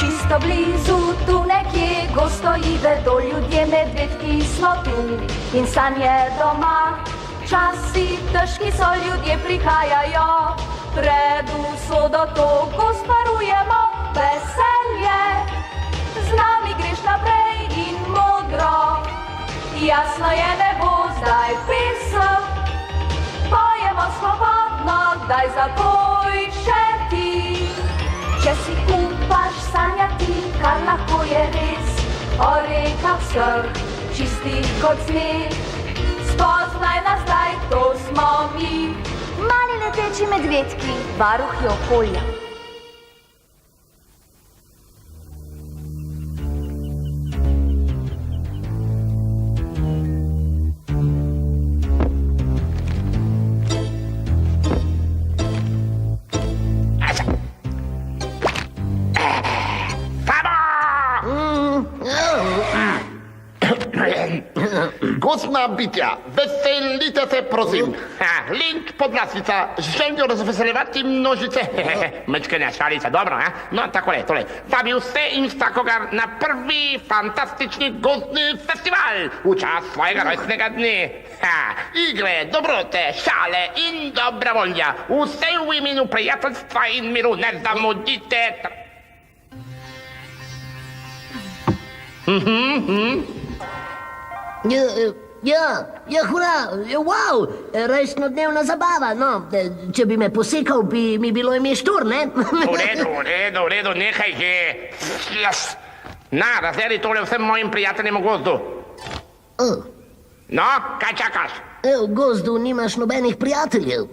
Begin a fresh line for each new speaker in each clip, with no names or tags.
Čisto blizu, tu nekje gostoji vedo ljudje, medvedki smo tu in sanje doma. Časi težki so, ljudje prihajajo, pred usodo to gospodarujemo. Veselje, z nami greš naprej in modro, jasno je nebo zdaj pesem. Pojemo svobodno, daj zakoj še ti. Če si upaš sanjati, kar lahko je res, o rekah vseh, čistih kot sneg. Spoznaj nas zdaj, to smo mi, mali leteči medvedki, varuhi okolja.
Gozdna bitja, veselite se, prosim. Link, podlasnica, želijo razveseljevati množice. Mečkanja šalica, dobro, a? No, takole, tole. Vabi vse in vsakogar na prvi fantastični gozdni festival v čas svojega rojstnega dne. Igre, dobrote, šale in dobra volja. Vse v imenu prijateljstva in miru, ne zamudite.
Ja, hura, wow, rojstnodnevna zabava, no, če bi me posekal, bi mi bilo ime Štur, ne?
V redu, nehaj že. Na, razleri tole vsem mojim prijateljem v gozdu. No, kaj čakaš?
V gozdu nimaš nobenih prijateljev.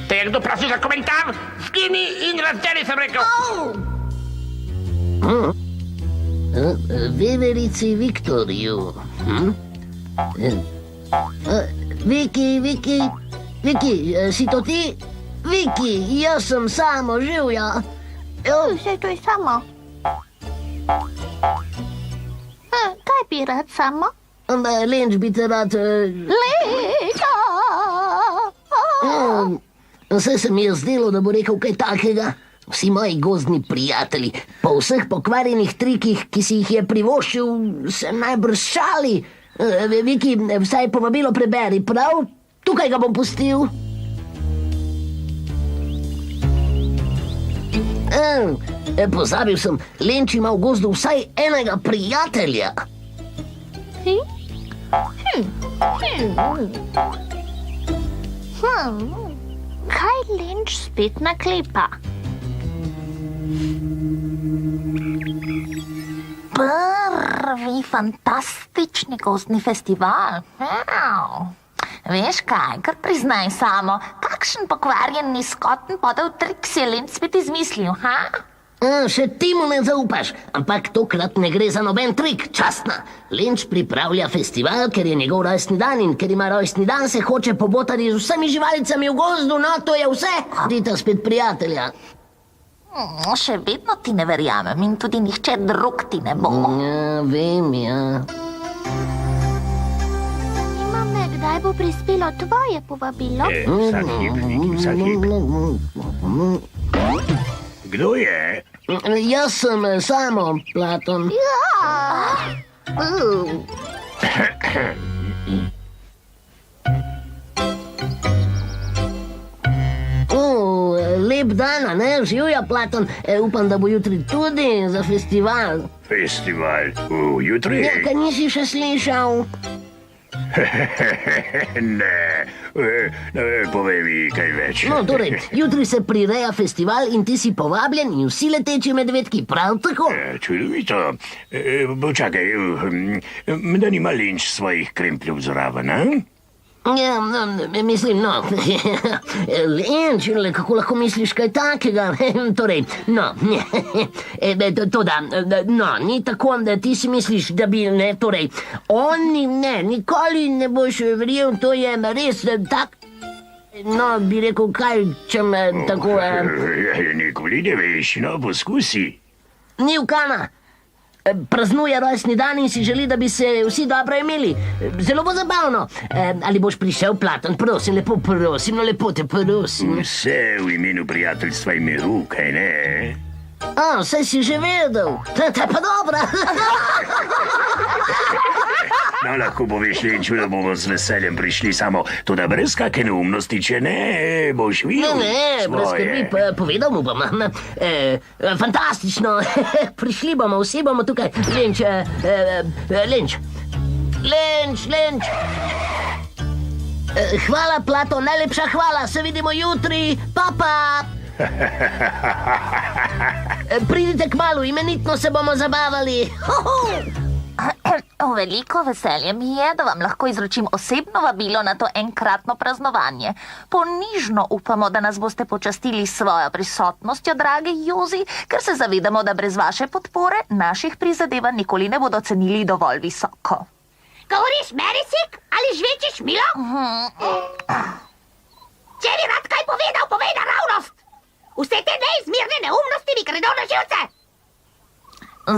Te je kdo prosil za komentar? Skini in razdeli, sem rekel.
Veverici Viktorju. Viki, si to ti? Viki, jaz sem Samo, živja.
Vse to je Samo. Kaj bi rad, Samo?
Lenč bi te rad...
Leča!
Vse se mi je zdelo, da bo rekel kaj takega. Vsi moji gozdni prijatelji, po vseh pokvarjenih trikih, ki si jih je privoščil, se najbrž šali. Viki, vsaj povabilo preberi, prav? Tukaj ga bom pustil. Pozabil sem, Lenč ima v gozdu vsaj enega prijatelja.
Kaj Lenč spet naklepa? Prvi fantastični gozdni festival. Veš kaj, kar priznaj Samo, kakšen pokvarjen nizkoten podel trik si je Lenč spet izmislil,
Še ti mu ne zaupaš, ampak tokrat ne gre za noben trik, častna. Lenč pripravlja festival, ker je njegov rojstni dan in ker ima rojstni dan, se hoče pobotati z vsemi živalicami v gozdu, no to je vse. Dita spet prijatelja.
Še vedno ti ne verjamem in tudi nihče drug ti ne bo.
Ja, vem, ja.
Zanima me, kdaj bo prispelo tvoje povabilo?
Vsak hip, Viki, vsak hip. Kdo je?
Jaz sem Samo, Platon. Lep dan, ne? Živja, Platon. Upam, da bo jutri tudi za festival.
Festival? Jutri?
Ja, kaj nisi še slišal?
Ne, povej mi kaj več.
No, torej, jutri se prireja festival in ti si povabljen in vsi leteči medvedki, prav tako?
Čudovito. Počakaj, da nima Lenč svojih krempljev zraven, a?
Ja, mislim, no, Lenč, kako lahko misliš kaj takega? Torej, no, ni tako, da ti si misliš, da bi, ne, torej, oni, ne, nikoli ne boš verjel, to je res tak, no, bi rekel, kaj, če me tako...
Nikoli ne veš, no, poskusi.
Ni vkana. Praznuje rojstni dan in si želi, da bi se vsi dobro imeli. Zelo bo zabavno. Ali boš prišel, Platon? Prosim, lepo te prosim.
Vse v imenu prijateljstva in miru, kaj ne?
Vse si že vedel. To je pa dobro.
No, lahko poveš, Lenču, da bomo z veseljem prišli, samo tudi brez kakšne neumnosti, če ne, boš videl
Brez skrbi, povedal mu bom. Fantastično. Prišli bomo, vsi bomo tukaj. Lenč. Hvala, Plato, najlepša hvala. Se vidimo jutri. Pa. Pridite kmalu, imenitno se bomo zabavali.
Veliko veselje mi je, da vam lahko izročim osebno vabilo na to enkratno praznovanje. Ponižno upamo, da nas boste počastili s svojo prisotnostjo, dragi Jozi, ker se zavedamo, da brez vaše podpore naših prizadevanj nikoli ne bodo cenili dovolj visoko.
Govoriš merisik ali žvečiš milo? Če bi rad kaj povedal, povej naravnost. Vse te neizmirne neumnosti mi gredo na živce.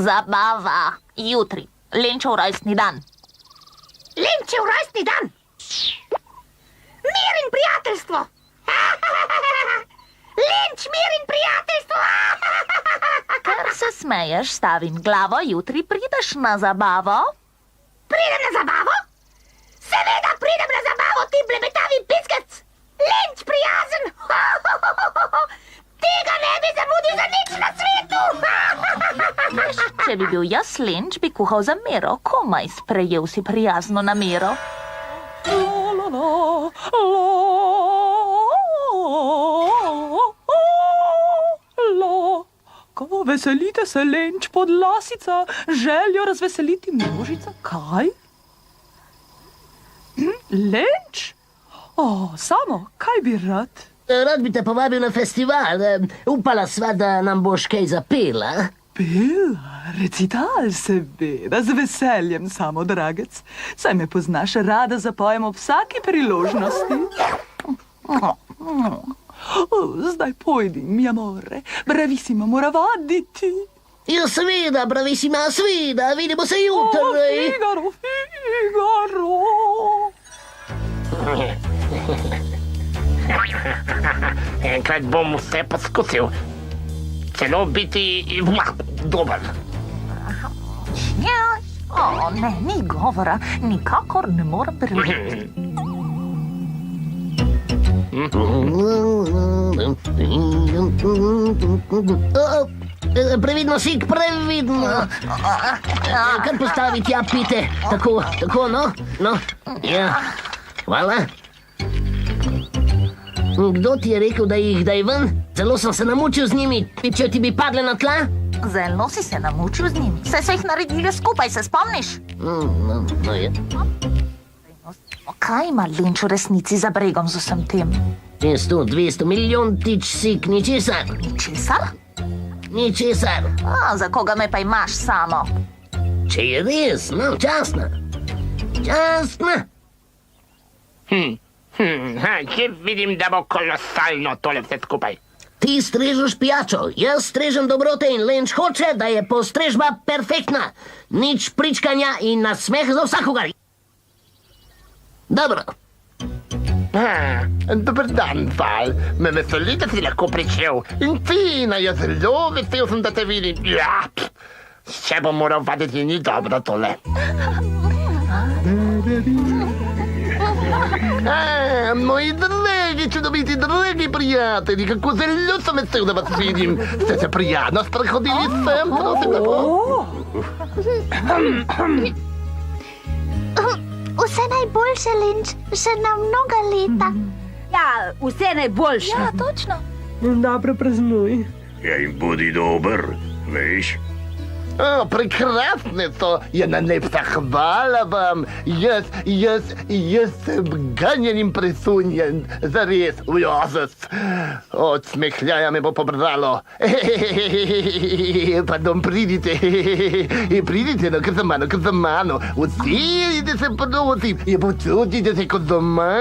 Zabava. Jutri. Lenčev rojstni dan.
Lenčev rojstni dan. Mir in prijateljstvo. Lenč, mir in prijateljstvo.
Ker se smeješ, stavim glavo, jutri prideš na zabavo.
Pridem na zabavo? Seveda pridem na zabavo, ti blebetavi piskec. Lenč prijazen. Tega ne bi zamudil za nič na svetu.
Če bi bil jaz Lenč, bi kuhal za Miro, komaj sprejel si prijazno namero.
Ko veselite se, Lenč, podlasica, željo razveseliti množica, kaj? Lenč? Samo, kaj bi rad?
Rad bi te povabil na festival. Upala sva, da nam boš kaj zapela.
Pela, recital, seveda, z veseljem, samo, dragec. Saj me poznaš, rada zapojem ob vsaki priložnosti. Zdaj pojdi, mi amore, bravissima, mora vaditi.
Ja, seveda, bravissima, seveda, vidimo se jutri.
Figaro.
Enkrat bom vse poskusil. Celo biti dober.
Ne, ni govora, nikakor ne morem preliti.
Previdno, Sik, previdno. Kar postaviti, ja, pite. Tako, no. Ja, hvala. Kdo ti je rekel, da jih daj ven? Zelo sem se namučil z njimi. Če ti bi padle na tla?
Zelo si se namučil z njimi. Vse so jih naredili skupaj, se spomniš?
No je.
Kaj ima Lenč v resnici za bregom z vsem tem?
100, 200 milijontič, Sik, ničesar.
Česar?
Ničesar.
Za koga me pa imaš samo?
Če je res, no, častna.
Če vidim, da bo kolosalno tole vse skupaj.
Ti strežeš pijačo, jaz strežem dobrote in Lenč hoče, da je postrežba perfektna. Nič pričkanja in nasmeh za vsakogar. Dobro.
Dober dan, Val. Me veseli, da si lahko prišel. In fina, jaz zelo vesel sem, da te vidim. Ja, še bom moral vaditi, ni dobro tole. Moji dragi, čudoviti, dragi prijatelji, kako zelo sem vesel, da vas vidim. Ste se prijatno sprehodili sem, prosim lepo.
Vse najboljše, Lenč, še na mnoga leta.
Ja, vse najboljše.
Ja, točno.
Dobro praznuj.
Ja, in bodi dober, veš.
Prekrasne so, je najlepša hvala vam. Jaz sem ganjen in presunjen, zares, ujozes. Od smehljaja me bo pobralo. Pardon, pridite, no, kar za mano. Usedite se, prosim, in počutite se kot doma.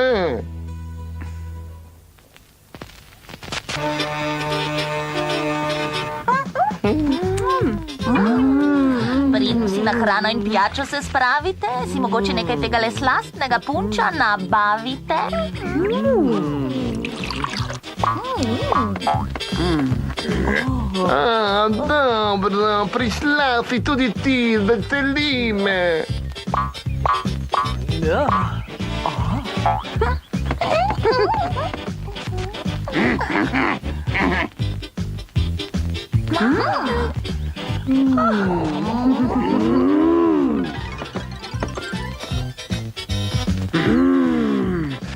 Pridno si na hrano in pijačo se spravite, si mogoče nekaj tega le slastnega punča nabavite.
Dobro, prišla si tudi ti, veseli me.
Ja.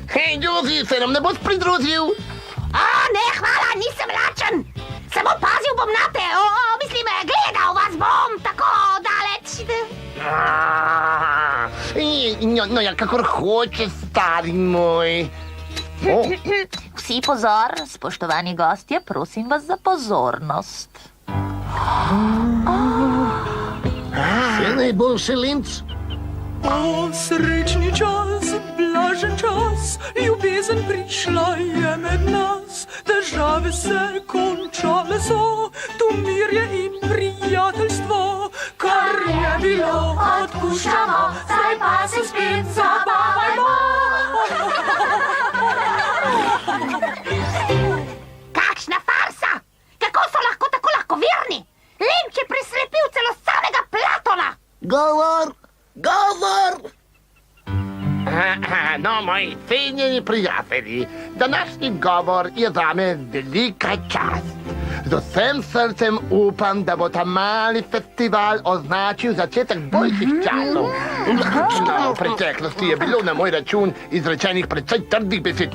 Hej, Jozi, se nam ne boš pridružil?
Ne, hvala, nisem lačen. Samo pazil bom na te, mislim, gledal vas bom tako daleč.
No ja, kakor hočeš, stari moj.
Vsi pozor, spoštovani gostje, prosim vas za pozornost.
Vse najboljše, Linc.
O, srečni čas, blažen čas, ljubezen prišla je med nas. Težave se končale so, tu mir je in prijateljstvo. Kar je bilo, odpuščamo, zdaj pa se spet zabavajmo.
Kakšna farsa! Kako so lahko tako lahkoverni? Linč je preslepil celo samega Platona.
Govor!
No, moji cenjeni prijatelji, današnji govor je zame velika čast. Z vsem srcem upam, da bo ta mali festival označil začetek boljših časov. No, v preteklosti je bilo na moj račun izrečenih precej trdih besed.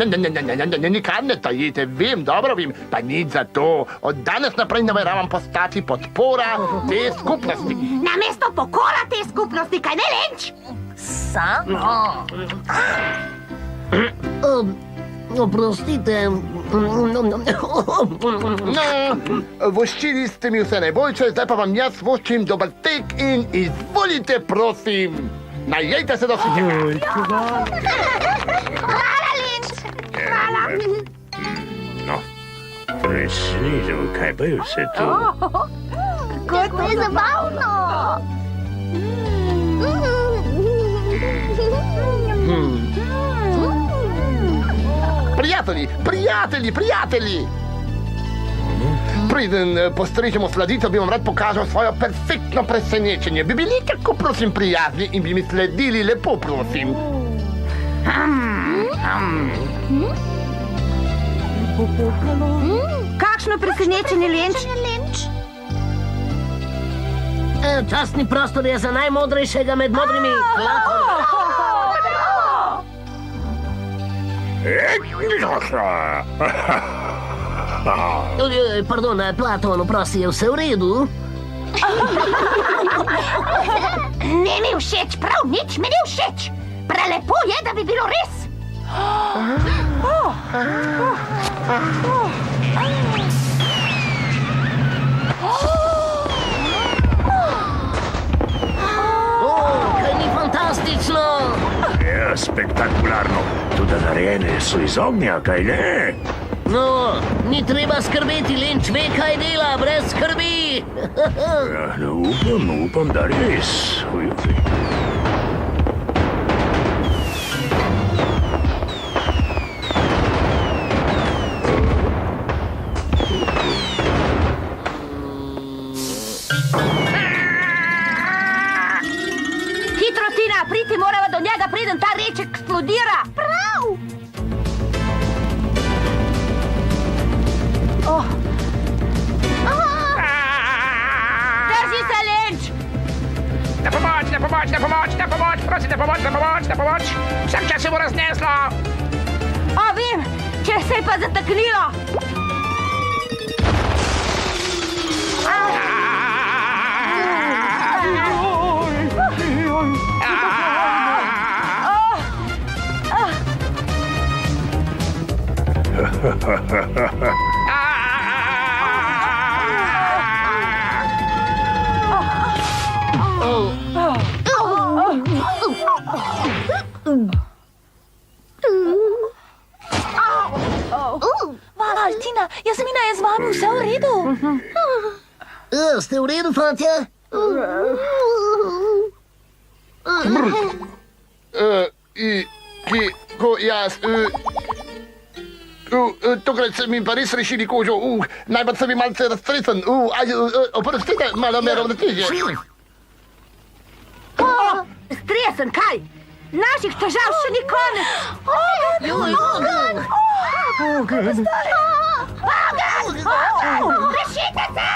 Nikar ne tajite, dobro vem, pa nič za to. Od danes naprej nameravam postati podpora te skupnosti.
Namesto pokora te skupnosti, kaj ne, Linč?
Samo.
Oprostite.
No, voščili ste mi vse najboljše, zdaj pa vam jaz voščim dober tek in izvolite, prosim. Najejte se do svetega.
Hvala, Linč. Hvala.
No, resnično, kaj pa je vse to?
Kako to je zabavno.
Prijatelji! Preden postrežemo sladico, bi vam rad pokazal svojo perfektno presenečenje. Bi bili tako, prosim, prijazni in bi mi sledili, lepo prosim.
Kakšno presenečenje, Linč?
Častni prostor je za najmodrejšega med modrimi. Pardon, Platon, prosi, je vse v redu?
Ni mi všeč, prav nič mi ni všeč. Prelepo je, da bi bilo res.
Kaj ni fantastično?
Ja, spektakularno. Tudi narejene so iz ognja, kaj ne?
No, ni treba skrbeti, Linč ve, kaj dela, brez skrbi.
Ja, no, upam, da res.
Hitro, Tina, priti morava do njega, preden ta reč eksplodira. Prav. Drži se, Linč.
Na pomoč, prosim, na pomoč. Vsak čas se bo razneslo.
Vem, če se je pa zataknilo.
Tina, Jasmina je z vami, vse v redu?
Ste v redu, fantje?
Tokrat se mi pa res rešili kožo. Najbolj sem bil malce raztresen. Oprostite, malo me ravnotežje.
Stresen, kaj? Naših težav še ni konec. Rešite se!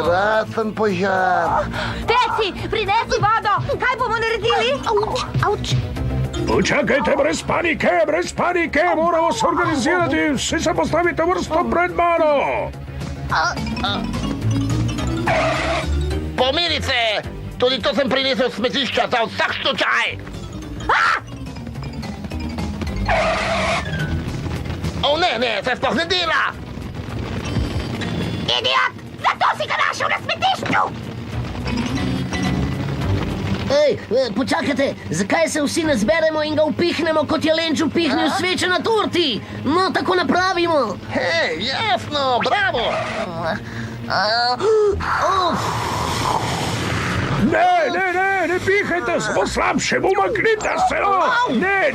Krasen požar.
Teci, prinesi vodo. Kaj bomo naredili?
Počakajte, brez panike, moramo se organizirati, vsi se postavite vrsto pred mano.
Pomiri se! Tudi to sem prinesel smetišča za vsak slučaj. Ne, se sploh ne dela.
Idiot, zato si ga našel na smetišču.
Ej, počakajte, zakaj se vsi ne zberemo in ga upihnemo, kot je Lenč upihnil sveče na torti? No, tako napravimo.
Hej, jasno, bravo.
Ne pihajte, smo slabše, umaknite se, ne.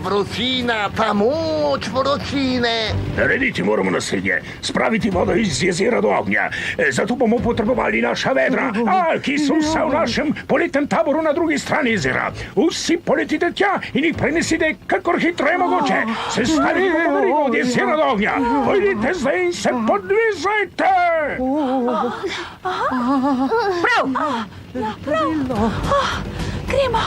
Vročina, ta moč vročine.
Narediti moramo naslednje, spraviti vodo iz jezera do ognja. Zato bomo potrebovali naša vedra, ki so vsa v našem poletnem taboru na drugi strani jezera. Vsi poletite tja in jih prenesite, kakor hitreje mogoče. Sestavite verigo od jezera do ognja. Pojdite zdaj in se podvizajte.
Prav. Gremo.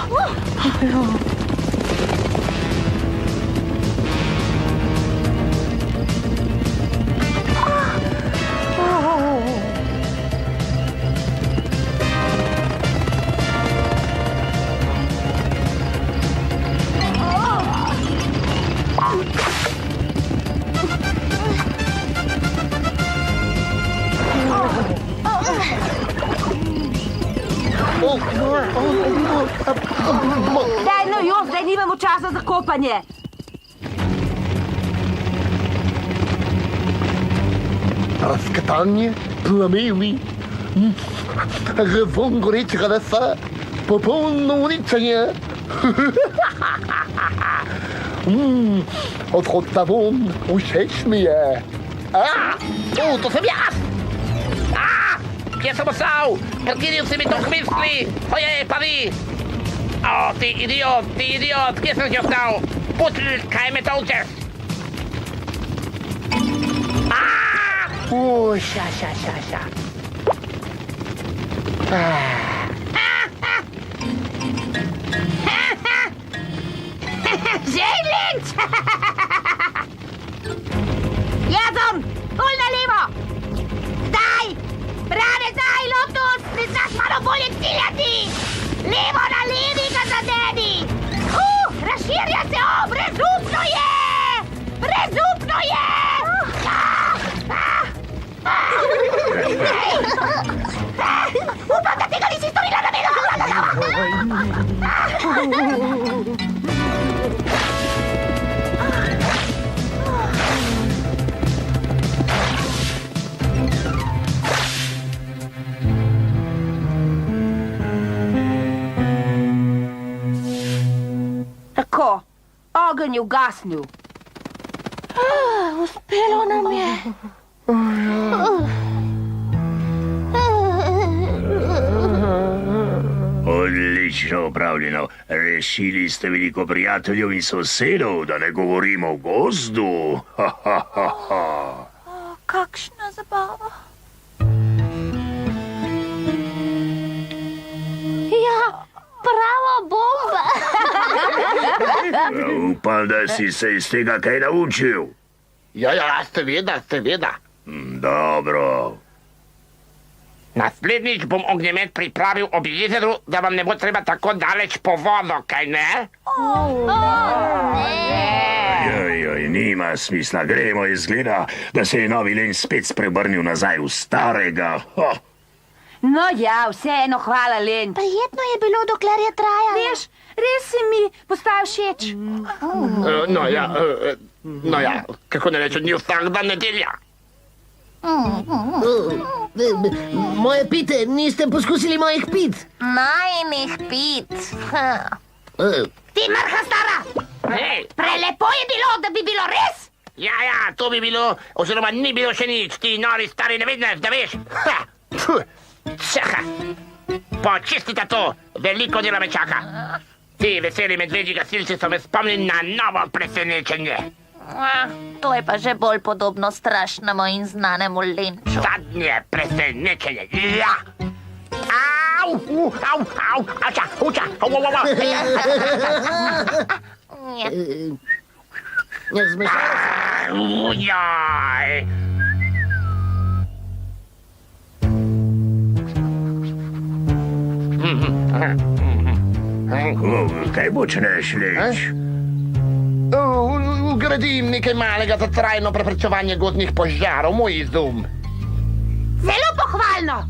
Daj, no jo, zdaj nimamo časa za kopanje.
Razkatanje, plameni, von gorečega lesa, popolno uničenje. Odhod ta von, všeč mi je. To sem jaz! Kje sem ostal? Prekinil si mi to k misli! Ojej, pa vi! Ti idiot, kje sem si ostal? Kaj me tolčeš? Ša.
Željlič! Jadom, bolj na levo! Daj! Brane, daj, Lotus! Ne znaš malo bolje ciljati! Levo na levi ga zadeni! Razširja se, brezupno je! Brezupno je! Upam, da tega nisi storila namenoma! Tako, ogenj je ugasnil. Uspelo nam je.
Odlično opravljeno. Rešili ste veliko prijateljev in sosedov, da ne govorimo o gozdu.
Kakšna zabava. Ja, prava bomba.
Upam, da si se iz tega kaj naučil.
Ja, seveda.
Dobro.
Naslednjič bom ognjemet pripravil ob jezeru, da vam ne bo treba tako daleč po vodo, kaj ne?
Joj, nima smisla, gremo, izgleda, da se je novi Len spet spreobrnil nazaj v starega.
No ja, vseeno, hvala, Len.
Prijetno je bilo, dokler je trajalo.
Veš, res si mi postal všeč.
No ja, kako ne rečem, ni vsak dan nedelja.
Moje pite, niste poskusili mojih pit?
Najnih pit.
Ti mrha stara!
Hej,
Prelepo je bilo, da bi bilo res!
ja, to bi bilo, oziroma ni bilo še nič, ti nori stari nevednec, da veš. Ha, puh, čaka. Počistite to, veliko dela me čaka. Ti veseli medvedji gasilci so me spomnili na novo presenečenje.
To je pa že bolj podobno strašnemu in znanemu linču.
Zadnje presenečenje, ja. Au, auča, uča, Ujaj.
Kaj počneš, Linč?
Ugradim nekaj malega za trajno preprečevanje gozdnih požarov, moj izum.
Zelo pohvalno!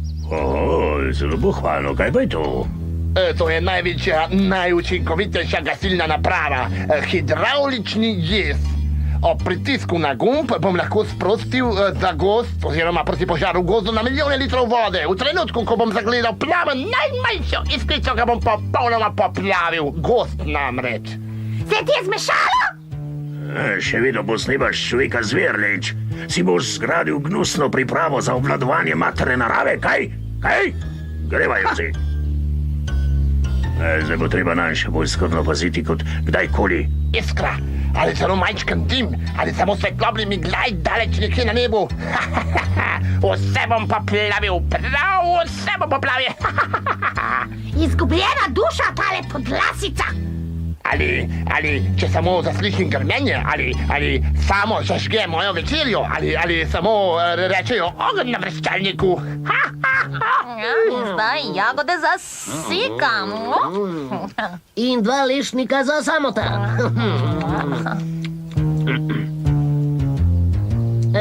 Zelo pohvalno, kaj pa je to?
To je največja, najučinkovitejša gasilna naprava, hidravlični jez. Ob pritisku na gumb bom lahko sprostil za gozd oziroma proti požaru v gozdu na milijone litrov vode. V trenutku, ko bom zagledal plamen, najmanjšo iskrico ga bom popolnoma poplavil. Gozd namreč.
Se ti je zmešalo?
Še vedno posnebaš človeka zver, Linč. Si boš zgradil gnusno pripravo za obvladovanje matere narave, kaj? Kaj? Greva, Jozi. Zdaj bo treba nanj še bolj skrbno paziti kot kdajkoli.
Iskra, ali celo majčken dim, ali samo svetlobni miglaj daleč nekje na nebu. Vse bom poplavil, prav vse bom poplavil.
Izgubljena duša, tale podlasica!
Ali če samo zaslišim grmenje, ali samo zažge mojo večerjo, ali samo rečejo ogenj na vrščalniku.
In zdaj jagode zasikam.
In 2 lešnika za samota.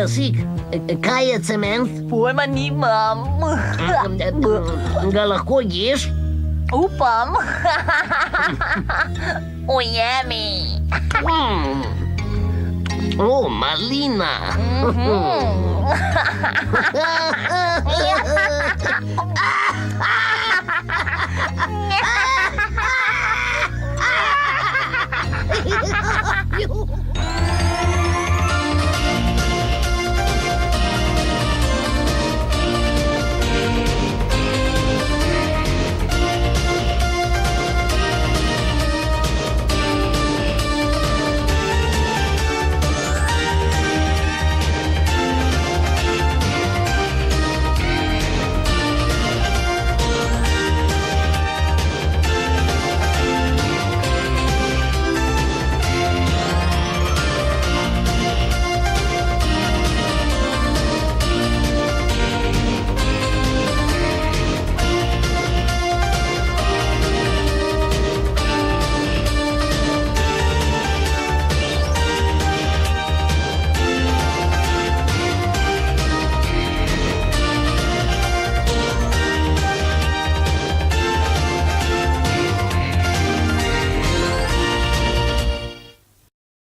Sik, kaj je cement?
Pojma nimam.
Ga lahko ješ?
Upam. Ujemi.
O, malina.